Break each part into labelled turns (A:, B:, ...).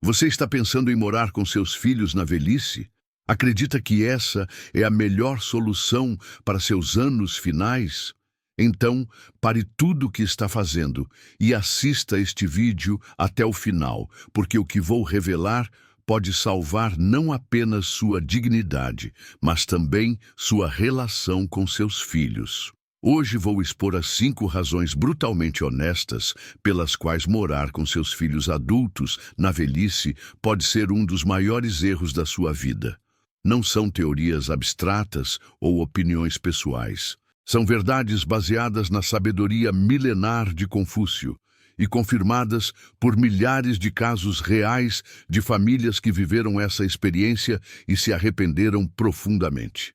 A: Você está pensando em morar com seus filhos na velhice? Acredita que essa é a melhor solução para seus anos finais? Então, pare tudo o que está fazendo e assista este vídeo até o final, porque o que vou revelar pode salvar não apenas sua dignidade, mas também sua relação com seus filhos. Hoje vou expor as 5 razões brutalmente honestas pelas quais morar com seus filhos adultos na velhice pode ser um dos maiores erros da sua vida. Não são teorias abstratas ou opiniões pessoais. São verdades baseadas na sabedoria milenar de Confúcio e confirmadas por milhares de casos reais de famílias que viveram essa experiência e se arrependeram profundamente.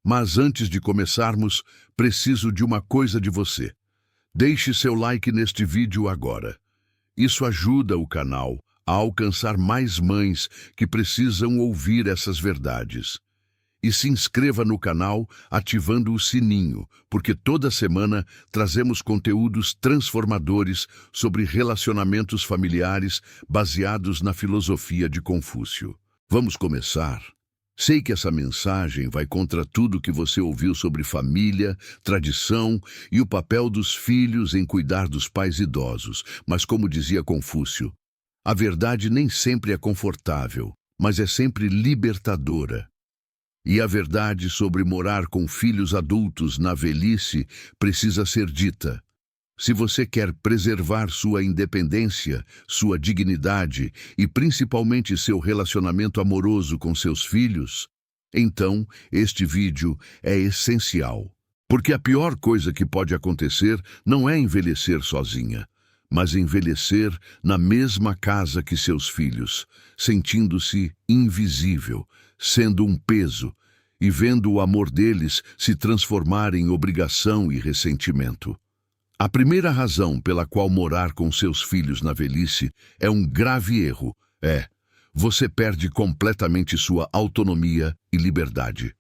A: Mas antes de começarmos, preciso de uma coisa de você. Deixe seu like neste vídeo agora. Isso ajuda o canal a alcançar mais mães que precisam ouvir essas verdades. E se inscreva no canal ativando o sininho, porque toda semana trazemos conteúdos transformadores sobre relacionamentos familiares baseados na filosofia de Confúcio. Vamos começar? Sei que essa mensagem vai contra tudo que você ouviu sobre família, tradição e o papel dos filhos em cuidar dos pais idosos, mas como dizia Confúcio, a verdade nem sempre é confortável, mas é sempre libertadora. E a verdade sobre morar com filhos adultos na velhice precisa ser dita. Se você quer preservar sua independência, sua dignidade e principalmente seu relacionamento amoroso com seus filhos, então este vídeo é essencial. Porque a pior coisa que pode acontecer não é envelhecer sozinha, mas envelhecer na mesma casa que seus filhos, sentindo-se invisível, sendo um peso e vendo o amor deles se transformar em obrigação e ressentimento. A primeira razão pela qual morar com seus filhos na velhice é um grave erro. Você perde completamente sua autonomia e liberdade.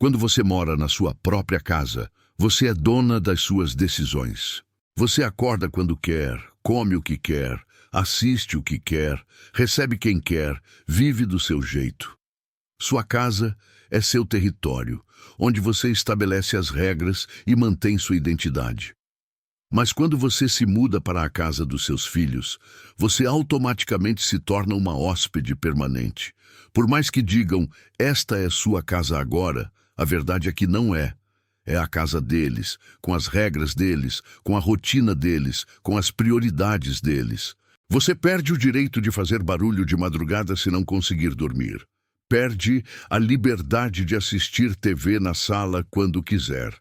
A: Quando você mora na sua própria casa, você é dona das suas decisões. Você acorda quando quer, come o que quer, assiste o que quer, recebe quem quer, vive do seu jeito. Sua casa é seu território, onde você estabelece as regras e mantém sua identidade. Mas quando você se muda para a casa dos seus filhos, você automaticamente se torna uma hóspede permanente. Por mais que digam, esta é sua casa agora, a verdade é que não é. É a casa deles, com as regras deles, com a rotina deles, com as prioridades deles. Você perde o direito de fazer barulho de madrugada se não conseguir dormir. Perde a liberdade de assistir TV na sala quando quiser.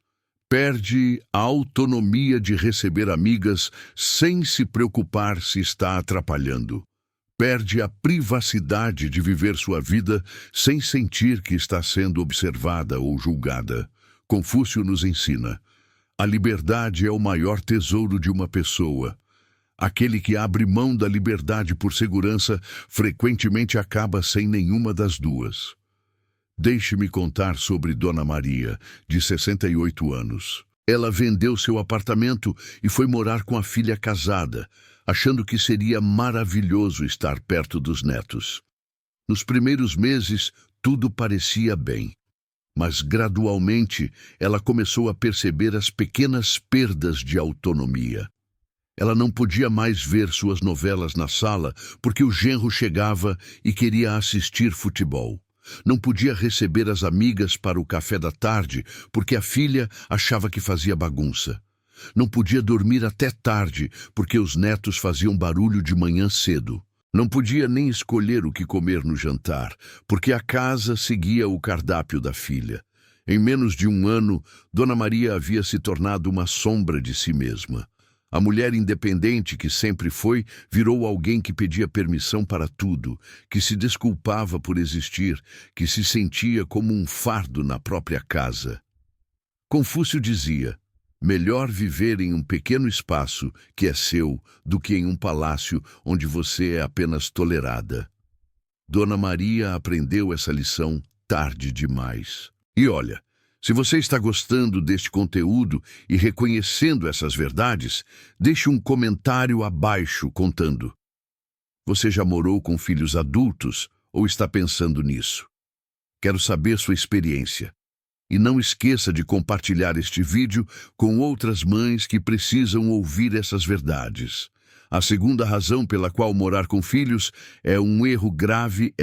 A: Perde a autonomia de receber amigas sem se preocupar se está atrapalhando. Perde a privacidade de viver sua vida sem sentir que está sendo observada ou julgada. Confúcio nos ensina: a liberdade é o maior tesouro de uma pessoa. Aquele que abre mão da liberdade por segurança frequentemente acaba sem nenhuma das duas. Deixe-me contar sobre Dona Maria, de 68 anos. Ela vendeu seu apartamento e foi morar com a filha casada, achando que seria maravilhoso estar perto dos netos. Nos primeiros meses, tudo parecia bem. Mas, gradualmente, ela começou a perceber as pequenas perdas de autonomia. Ela não podia mais ver suas novelas na sala porque o genro chegava e queria assistir futebol. Não podia receber as amigas para o café da tarde porque a filha achava que fazia bagunça. Não podia dormir até tarde porque os netos faziam barulho de manhã cedo. Não podia nem escolher o que comer no jantar, porque a casa seguia o cardápio da filha. Em menos de um ano, Dona Maria havia se tornado uma sombra de si mesma. A mulher independente que sempre foi, virou alguém que pedia permissão para tudo, que se desculpava por existir, que se sentia como um fardo na própria casa. Confúcio dizia: melhor viver em um pequeno espaço que é seu do que em um palácio onde você é apenas tolerada. Dona Maria aprendeu essa lição tarde demais. E olha, se você está gostando deste conteúdo e reconhecendo essas verdades, deixe um comentário abaixo contando: Você já morou com filhos adultos ou está pensando nisso? Quero saber sua experiência. E não esqueça de compartilhar este vídeo com outras mães que precisam ouvir essas verdades. A segunda razão pela qual morar com filhos é um erro grave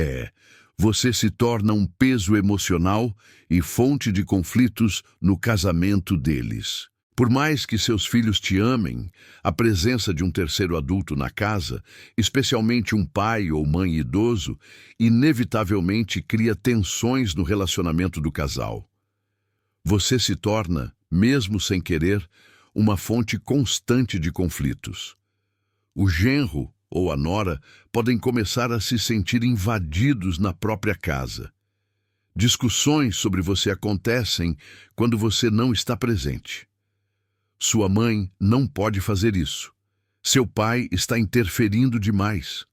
A: você se torna um peso emocional e fonte de conflitos no casamento deles. Por mais que seus filhos te amem, a presença de um terceiro adulto na casa, especialmente um pai ou mãe idoso, inevitavelmente cria tensões no relacionamento do casal. Você se torna, mesmo sem querer, uma fonte constante de conflitos. O genro ou a nora podem começar a se sentir invadidos na própria casa. Discussões sobre você acontecem quando você não está presente. Sua mãe não pode fazer isso. Seu pai está interferindo demais.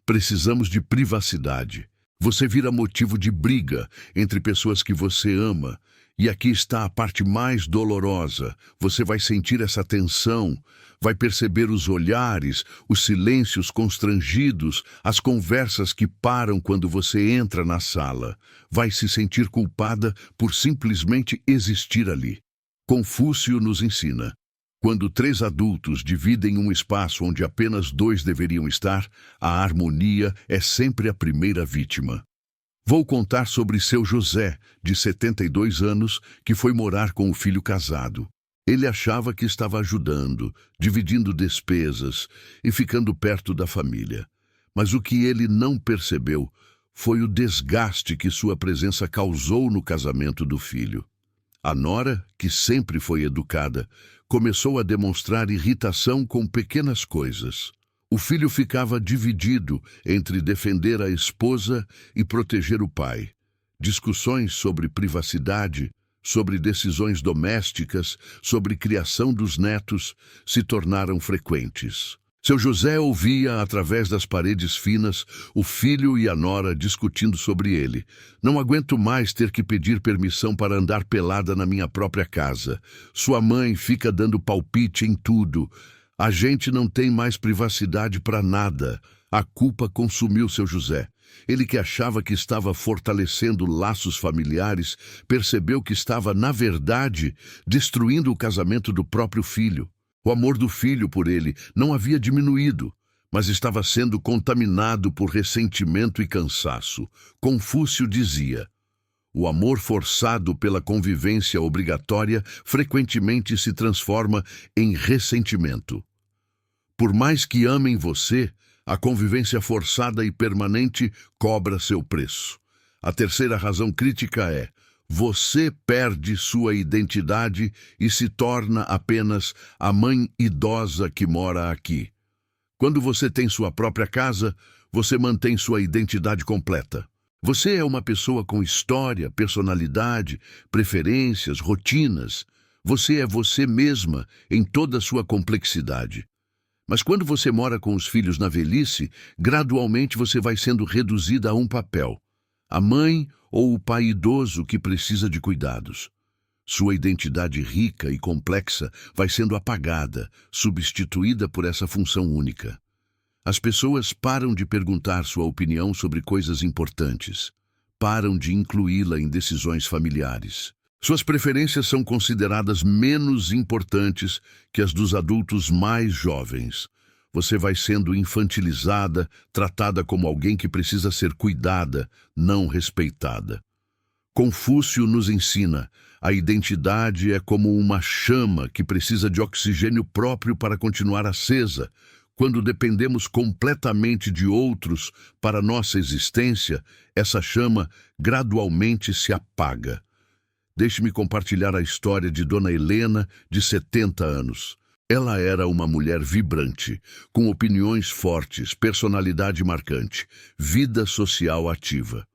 A: Precisamos de privacidade. Você vira motivo de briga entre pessoas que você ama. E aqui está a parte mais dolorosa. Você vai sentir essa tensão, vai perceber os olhares, os silêncios constrangidos, as conversas que param quando você entra na sala. Vai se sentir culpada por simplesmente existir ali. Confúcio nos ensina: quando 3 adultos dividem um espaço onde apenas 2 deveriam estar, a harmonia é sempre a primeira vítima. Vou contar sobre seu José, de 72 anos, que foi morar com o filho casado. Ele achava que estava ajudando, dividindo despesas e ficando perto da família. Mas o que ele não percebeu foi o desgaste que sua presença causou no casamento do filho. A nora, que sempre foi educada, começou a demonstrar irritação com pequenas coisas. O filho ficava dividido entre defender a esposa e proteger o pai. Discussões sobre privacidade, sobre decisões domésticas, sobre criação dos netos se tornaram frequentes. Seu José ouvia, através das paredes finas, o filho e a nora discutindo sobre ele. Não aguento mais ter que pedir permissão para andar pelada na minha própria casa. Sua mãe fica dando palpite em tudo. A gente não tem mais privacidade para nada. A culpa consumiu seu José. Ele, que achava que estava fortalecendo laços familiares, percebeu que estava, na verdade, destruindo o casamento do próprio filho. O amor do filho por ele não havia diminuído, mas estava sendo contaminado por ressentimento e cansaço. Confúcio dizia: o amor forçado pela convivência obrigatória frequentemente se transforma em ressentimento. Por mais que amem você, a convivência forçada e permanente cobra seu preço. A terceira razão crítica é: você perde sua identidade e se torna apenas a mãe idosa que mora aqui. Quando você tem sua própria casa, você mantém sua identidade completa. Você é uma pessoa com história, personalidade, preferências, rotinas. Você é você mesma em toda a sua complexidade. Mas quando você mora com os filhos na velhice, gradualmente você vai sendo reduzida a um papel: a mãe ou o pai idoso que precisa de cuidados. Sua identidade rica e complexa vai sendo apagada, substituída por essa função única. As pessoas param de perguntar sua opinião sobre coisas importantes. Param de incluí-la em decisões familiares. Suas preferências são consideradas menos importantes que as dos adultos mais jovens. Você vai sendo infantilizada, tratada como alguém que precisa ser cuidada, não respeitada. Confúcio nos ensina: a identidade é como uma chama que precisa de oxigênio próprio para continuar acesa. Quando dependemos completamente de outros para nossa existência, essa chama gradualmente se apaga. Deixe-me compartilhar a história de Dona Helena, de 70 anos. Ela era uma mulher vibrante, com opiniões fortes, personalidade marcante, vida social ativa.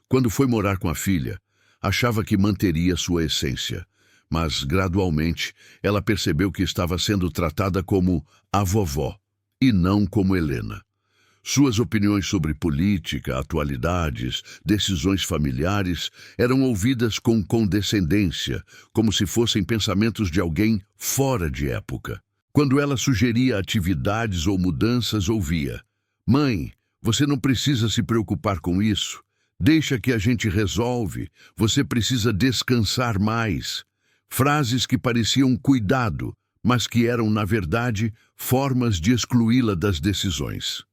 A: Quando foi morar com a filha, achava que manteria sua essência, mas gradualmente ela percebeu que estava sendo tratada como a vovó e não como Helena. Suas opiniões sobre política, atualidades, decisões familiares eram ouvidas com condescendência, como se fossem pensamentos de alguém fora de época. Quando ela sugeria atividades ou mudanças, ouvia: Mãe, você não precisa se preocupar com isso. Deixa que a gente resolve. Você precisa descansar mais. Frases que pareciam cuidado, mas que eram, na verdade, formas de excluí-la das decisões.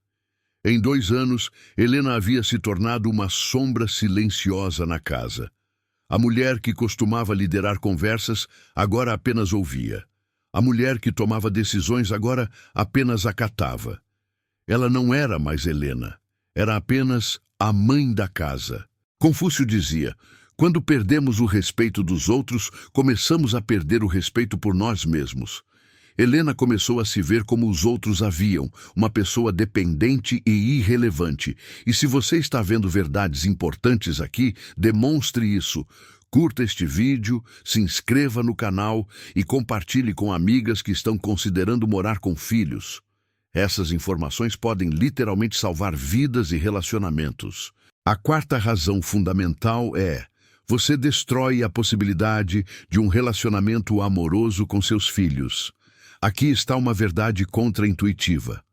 A: Em 2 anos, Helena havia se tornado uma sombra silenciosa na casa. A mulher que costumava liderar conversas agora apenas ouvia. A mulher que tomava decisões agora apenas acatava. Ela não era mais Helena, era apenas a mãe da casa. Confúcio dizia: quando perdemos o respeito dos outros, começamos a perder o respeito por nós mesmos. Helena começou a se ver como os outros a viam, uma pessoa dependente e irrelevante. E se você está vendo verdades importantes aqui, demonstre isso. Curta este vídeo, se inscreva no canal e compartilhe com amigas que estão considerando morar com filhos. Essas informações podem literalmente salvar vidas e relacionamentos. A quarta razão fundamental é: você destrói a possibilidade de um relacionamento amoroso com seus filhos. Aqui está uma verdade contraintuitiva.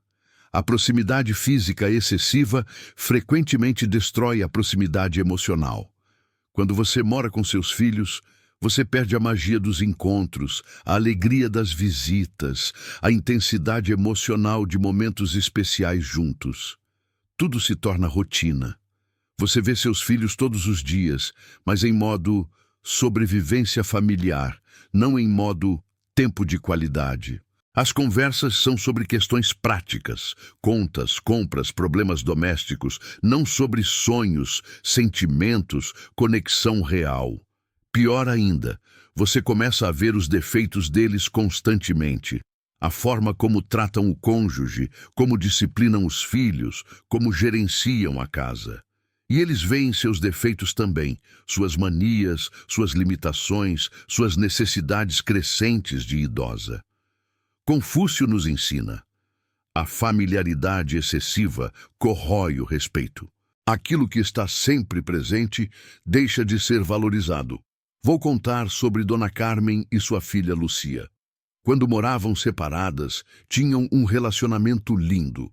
A: A proximidade física excessiva frequentemente destrói a proximidade emocional. Quando você mora com seus filhos, você perde a magia dos encontros, a alegria das visitas, a intensidade emocional de momentos especiais juntos. Tudo se torna rotina. Você vê seus filhos todos os dias, mas em modo sobrevivência familiar, não em modo tempo de qualidade. As conversas são sobre questões práticas, contas, compras, problemas domésticos, não sobre sonhos, sentimentos, conexão real. Pior ainda, você começa a ver os defeitos deles constantemente. A forma como tratam o cônjuge, como disciplinam os filhos, como gerenciam a casa. E eles veem seus defeitos também, suas manias, suas limitações, suas necessidades crescentes de idosa. Confúcio nos ensina: a familiaridade excessiva corrói o respeito. Aquilo que está sempre presente deixa de ser valorizado. Vou contar sobre Dona Carmen e sua filha Lucia. Quando moravam separadas, tinham um relacionamento lindo.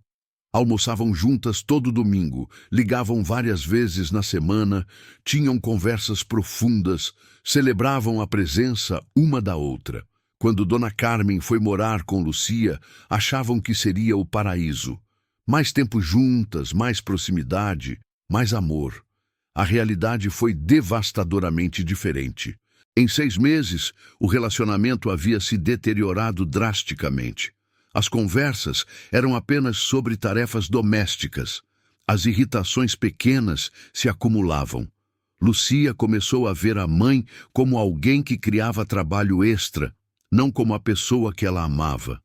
A: Almoçavam juntas todo domingo, ligavam várias vezes na semana, tinham conversas profundas, celebravam a presença uma da outra. Quando Dona Carmen foi morar com Lucia, achavam que seria o paraíso. Mais tempo juntas, mais proximidade, mais amor. A realidade foi devastadoramente diferente. Em 6 meses, o relacionamento havia se deteriorado drasticamente. As conversas eram apenas sobre tarefas domésticas. As irritações pequenas se acumulavam. Lucia começou a ver a mãe como alguém que criava trabalho extra, não como a pessoa que ela amava.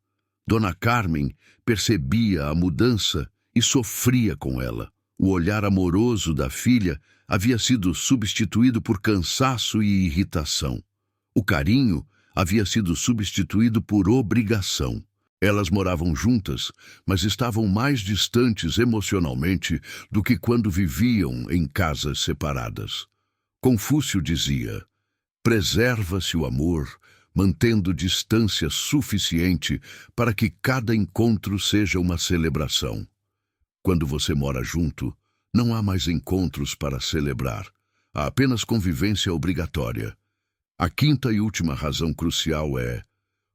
A: Dona Carmen percebia a mudança e sofria com ela. O olhar amoroso da filha havia sido substituído por cansaço e irritação. O carinho havia sido substituído por obrigação. Elas moravam juntas, mas estavam mais distantes emocionalmente do que quando viviam em casas separadas. Confúcio dizia: preserva-se o amor, mantendo distância suficiente para que cada encontro seja uma celebração. Quando você mora junto, não há mais encontros para celebrar. Há apenas convivência obrigatória. A quinta e última razão crucial é: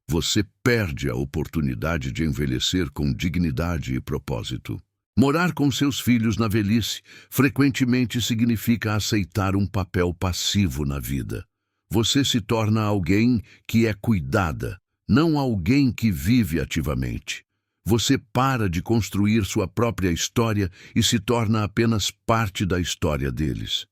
A: você perde a oportunidade de envelhecer com dignidade e propósito. Morar com seus filhos na velhice frequentemente significa aceitar um papel passivo na vida. Você se torna alguém que é cuidada, não alguém que vive ativamente. Você para de construir sua própria história e se torna apenas parte da história deles.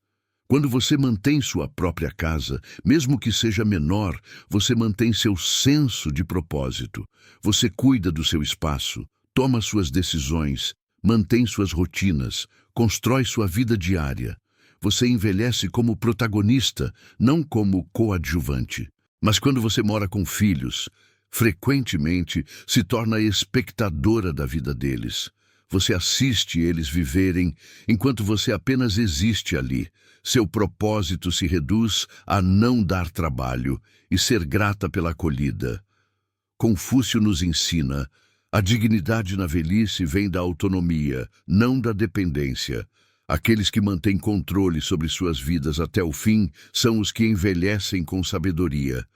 A: Quando você mantém sua própria casa, mesmo que seja menor, você mantém seu senso de propósito. Você cuida do seu espaço, toma suas decisões, mantém suas rotinas, constrói sua vida diária. Você envelhece como protagonista, não como coadjuvante. Mas quando você mora com filhos, frequentemente se torna espectadora da vida deles. Você assiste eles viverem enquanto você apenas existe ali. Seu propósito se reduz a não dar trabalho e ser grata pela acolhida. Confúcio nos ensina: A dignidade na velhice vem da autonomia, não da dependência. Aqueles que mantêm controle sobre suas vidas até o fim são os que envelhecem com sabedoria.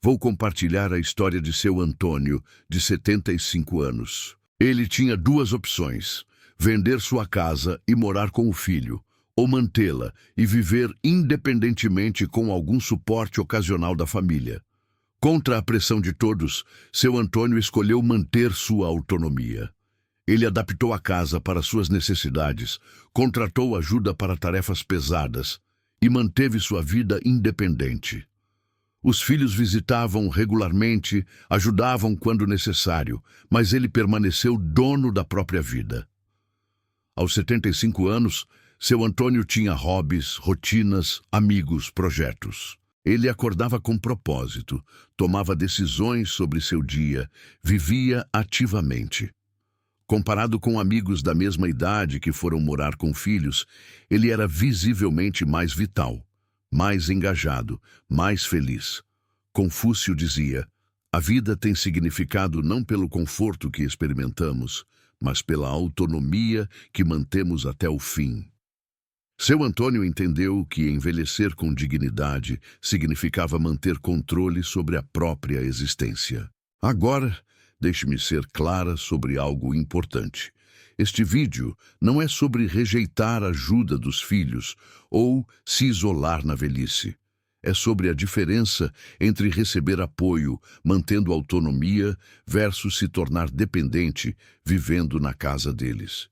A: Vou compartilhar a história de seu Antônio, de 75 anos. Ele tinha duas opções: vender sua casa e morar com o filho, ou mantê-la e viver independentemente com algum suporte ocasional da família. Contra a pressão de todos, seu Antônio escolheu manter sua autonomia. Ele adaptou a casa para suas necessidades, contratou ajuda para tarefas pesadas e manteve sua vida independente. Os filhos visitavam regularmente, ajudavam quando necessário, mas ele permaneceu dono da própria vida. Aos 75 anos, seu Antônio tinha hobbies, rotinas, amigos, projetos. Ele acordava com propósito, tomava decisões sobre seu dia, vivia ativamente. Comparado com amigos da mesma idade que foram morar com filhos, ele era visivelmente mais vital, mais engajado, mais feliz. Confúcio dizia: a vida tem significado não pelo conforto que experimentamos, mas pela autonomia que mantemos até o fim. Seu Antônio entendeu que envelhecer com dignidade significava manter controle sobre a própria existência. Agora, deixe-me ser clara sobre algo importante. Este vídeo não é sobre rejeitar a ajuda dos filhos ou se isolar na velhice. É sobre a diferença entre receber apoio, mantendo autonomia, versus se tornar dependente, vivendo na casa deles.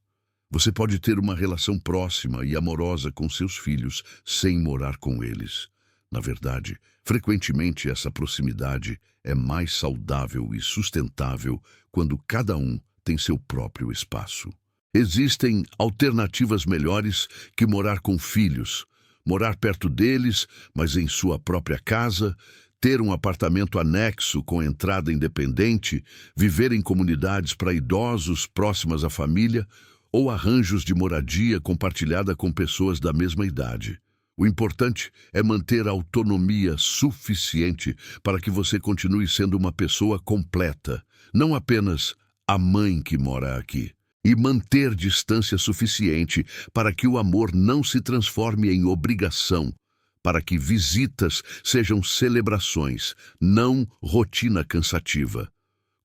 A: Você pode ter uma relação próxima e amorosa com seus filhos sem morar com eles. Na verdade, frequentemente essa proximidade é mais saudável e sustentável quando cada um tem seu próprio espaço. Existem alternativas melhores que morar com filhos, morar perto deles, mas em sua própria casa, ter um apartamento anexo com entrada independente, viver em comunidades para idosos próximas à família, ou arranjos de moradia compartilhada com pessoas da mesma idade. O importante é manter a autonomia suficiente para que você continue sendo uma pessoa completa, não apenas a mãe que mora aqui. E manter distância suficiente para que o amor não se transforme em obrigação, para que visitas sejam celebrações, não rotina cansativa.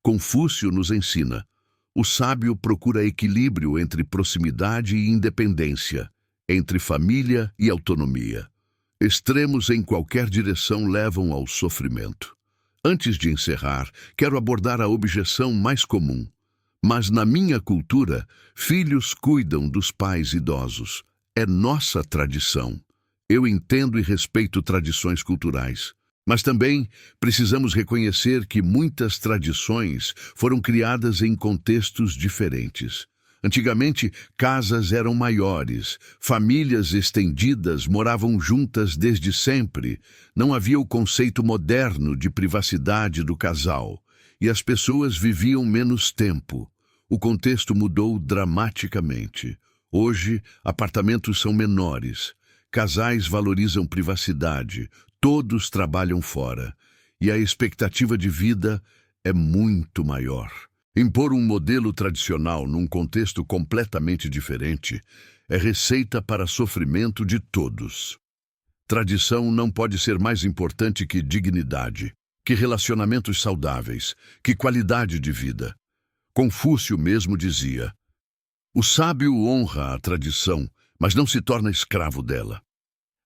A: Confúcio nos ensina: o sábio procura equilíbrio entre proximidade e independência, entre família e autonomia. Extremos em qualquer direção levam ao sofrimento. Antes de encerrar, quero abordar a objeção mais comum. Mas na minha cultura, filhos cuidam dos pais idosos. É nossa tradição. Eu entendo e respeito tradições culturais. Mas também precisamos reconhecer que muitas tradições foram criadas em contextos diferentes. Antigamente, casas eram maiores, famílias estendidas moravam juntas desde sempre, não havia o conceito moderno de privacidade do casal, e as pessoas viviam menos tempo. O contexto mudou dramaticamente. Hoje, apartamentos são menores, casais valorizam privacidade, todos trabalham fora, e a expectativa de vida é muito maior. Impor um modelo tradicional num contexto completamente diferente é receita para sofrimento de todos. Tradição não pode ser mais importante que dignidade, que relacionamentos saudáveis, que qualidade de vida. Confúcio mesmo dizia: o sábio honra a tradição, mas não se torna escravo dela.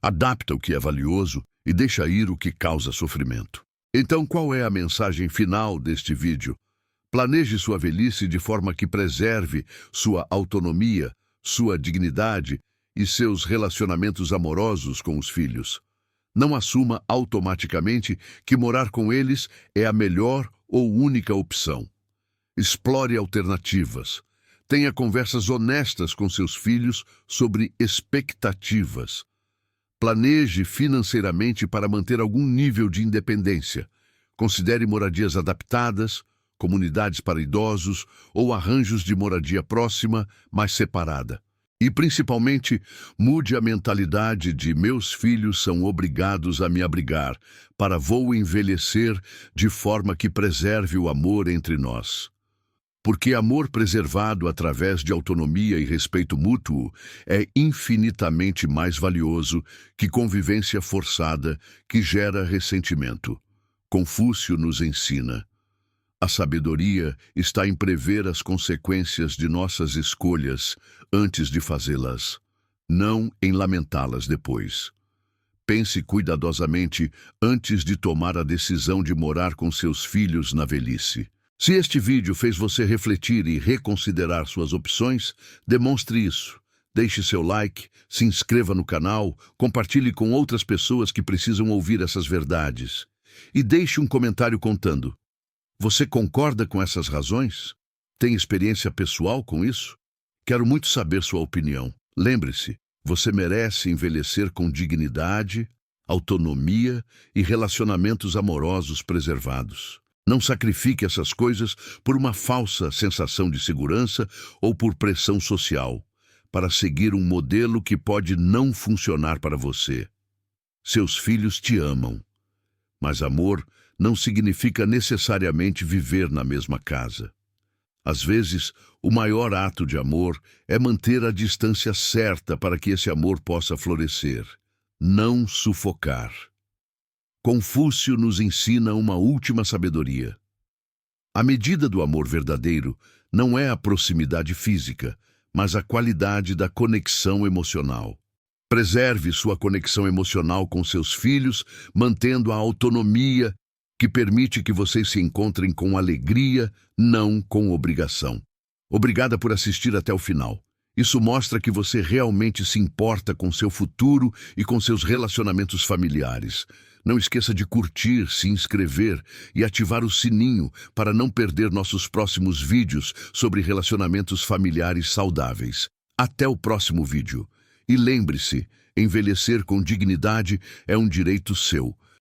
A: Adapta o que é valioso e deixa ir o que causa sofrimento. Então, qual é a mensagem final deste vídeo? Planeje sua velhice de forma que preserve sua autonomia, sua dignidade e seus relacionamentos amorosos com os filhos. Não assuma automaticamente que morar com eles é a melhor ou única opção. Explore alternativas. Tenha conversas honestas com seus filhos sobre expectativas. Planeje financeiramente para manter algum nível de independência. Considere moradias adaptadas, comunidades para idosos ou arranjos de moradia próxima, mas separada. E, principalmente, mude a mentalidade de meus filhos são obrigados a me abrigar, para vou envelhecer de forma que preserve o amor entre nós. Porque amor preservado através de autonomia e respeito mútuo é infinitamente mais valioso que convivência forçada que gera ressentimento. Confúcio nos ensina: a sabedoria está em prever as consequências de nossas escolhas antes de fazê-las, não em lamentá-las depois. Pense cuidadosamente antes de tomar a decisão de morar com seus filhos na velhice. Se este vídeo fez você refletir e reconsiderar suas opções, demonstre isso. Deixe seu like, se inscreva no canal, compartilhe com outras pessoas que precisam ouvir essas verdades. E deixe um comentário contando: você concorda com essas razões? Tem experiência pessoal com isso? Quero muito saber sua opinião. Lembre-se, você merece envelhecer com dignidade, autonomia e relacionamentos amorosos preservados. Não sacrifique essas coisas por uma falsa sensação de segurança ou por pressão social, para seguir um modelo que pode não funcionar para você. Seus filhos te amam, mas amor não significa necessariamente viver na mesma casa. Às vezes, o maior ato de amor é manter a distância certa para que esse amor possa florescer, não sufocar. Confúcio nos ensina uma última sabedoria. A medida do amor verdadeiro não é a proximidade física, mas a qualidade da conexão emocional. Preserve sua conexão emocional com seus filhos, mantendo a autonomia que permite que vocês se encontrem com alegria, não com obrigação. Obrigada por assistir até o final. Isso mostra que você realmente se importa com seu futuro e com seus relacionamentos familiares. Não esqueça de curtir, se inscrever e ativar o sininho para não perder nossos próximos vídeos sobre relacionamentos familiares saudáveis. Até o próximo vídeo. E lembre-se, envelhecer com dignidade é um direito seu.